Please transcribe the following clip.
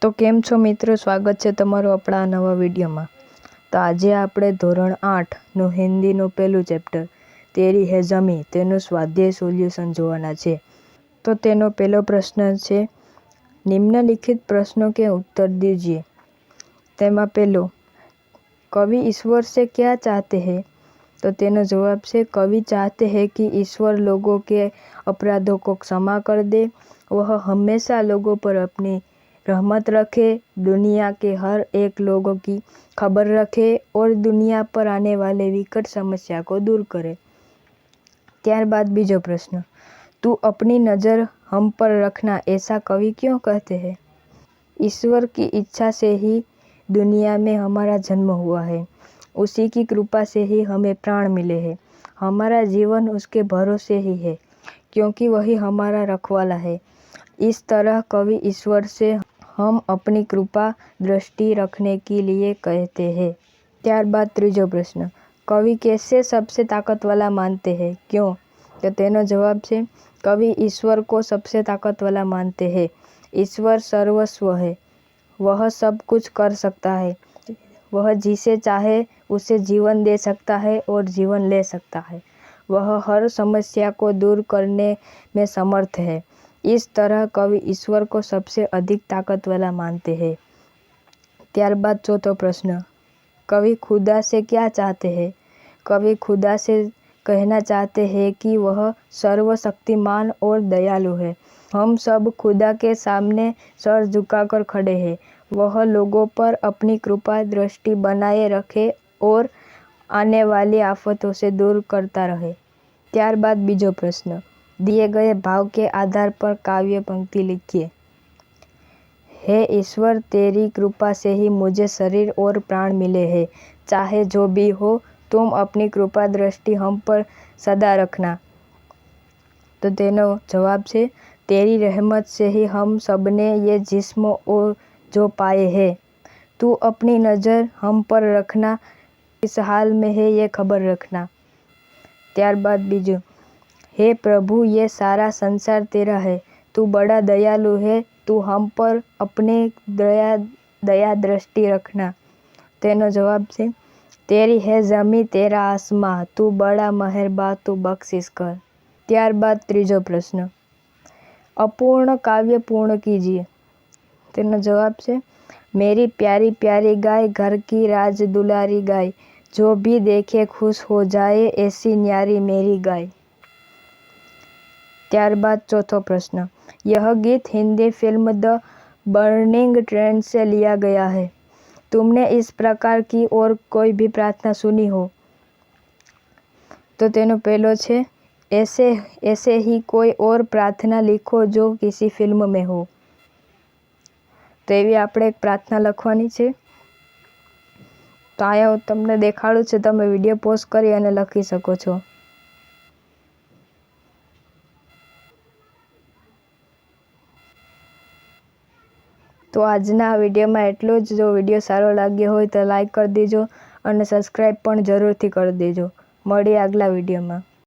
તો કેમ છો મિત્રો, સ્વાગત છે તમારું આપણા નવા વિડીયોમાં। તો આજે આપણે ધોરણ 8નું હિન્દીનું પહેલું ચેપ્ટર તેરી હે ઝમી તેનું સ્વાધ્યાય સોલ્યુશન જોવાના છે। તો તેનો પહેલો પ્રશ્ન છે, નિમ્નલિખિત प्रश्नों के उत्तर दीजिए। તેમાં પહેલો, कवि ईश्वर से क्या चाहते हैं? तो तेनो जवाब से कवि चाहते हैं कि ईश्वर लोगों के अपराधों को क्षमा कर दे। वह हमेशा लोगों पर अपनी रहमत रखे, दुनिया के हर एक लोगों की खबर रखे और दुनिया पर आने वाले विकट समस्या को दूर करे। ત્યારબાદ બીજો પ્રશ્ન, तू अपनी नज़र हम पर रखना ऐसा कवि क्यों कहते हैं? ईश्वर की इच्छा से ही दुनिया में हमारा जन्म हुआ है, उसी की कृपा से ही हमें प्राण मिले हैं। हमारा जीवन उसके भरोसे ही है, क्योंकि वही हमारा रखवाला है। इस तरह कवि ईश्वर से हम अपनी कृपा दृष्टि रखने के लिए कहते हैं। ત્યારબાદ ત્રીજો પ્રશ્ન, कवि कैसे सबसे ताकत वाला मानते हैं, क्यों? तो तेनो जवाब से कवि ईश्वर को सबसे ताकत वाला मानते हैं। ईश्वर सर्वस्व है, वह सब कुछ कर सकता है, वह जिसे चाहे उसे जीवन दे सकता है और जीवन ले सकता है, वह हर समस्या को दूर करने में समर्थ है। इस तरह कवि ईश्वर को सबसे अधिक ताकत वाला मानते हैं। ત્યારબાદ ચોથો પ્રશ્ન, कवि खुदा से क्या चाहते हैं? कवि खुदा से कहना चाहते हैं कि वह सर्वशक्तिमान और दयालु है। हम सब खुदा के सामने सर झुकाकर खड़े हैं। वह लोगों पर अपनी कृपा दृष्टि बनाए रखे और आने वाली आफतों से दूर करता रहे। ત્યારબાદ બીજો પ્રશ્ન, दिए गए भाव के आधार पर काव्य पंक्ति लिखिए। हे ईश्वर, तेरी कृपा से ही मुझे शरीर और प्राण मिले हैं। चाहे जो भी हो, तुम अपनी कृपा दृष्टि हम पर सदा रखना। तो तेनो जवाब से तेरी रहमत से ही हम सबने ये जिस्म और जो पाए हैं। तू अपनी नज़र हम पर रखना, इस हाल में है ये खबर रखना। ત્યારબાદ બીજું, हे प्रभु, ये सारा संसार तेरा है, तू बड़ा दयालु है, तू हम पर अपने दया दृष्टि रखना। तेनो जवाब से तेरी है ज़मी तेरा आसमां, तू बड़ा मेहरबान, तू बख्शिश कर। ત્યારબાદ ત્રીજો પ્રશ્ન, अपूर्ण काव्य पूर्ण कीजिए। तेनो जवाब से मेरी प्यारी प्यारी गाय, घर की राज दुलारी गाय, जो भी देखे खुश हो जाए, ऐसी न्यारी मेरी गाय। ત્યારબાદ ચોથો પ્રશ્ન, यह गीत Hindi film the burning train से लिया गया है। तुमने इस प्रकार की और कोई भी प्रार्थना सुनी हो? तो तेनो पहलो छे, ऐसे ही कोई और प्रार्थना लिखो जो किसी फिल्म में हो। तो एवी આપણે એક પ્રાર્થના લખવાની છે। તો આયા હું તમને દેખાડું છું, તમે વિડીયો પોઝ કરી અને લખી શકો છો। તો આજના વિડીયોમાં એટલું જ। જો વિડીયો સારો લાગ્યો હોય તો લાઈક કરી દેજો અને સબસ્ક્રાઈબ પણ જરૂરથી કરી દેજો। મળીએ આગલા વિડીયોમાં।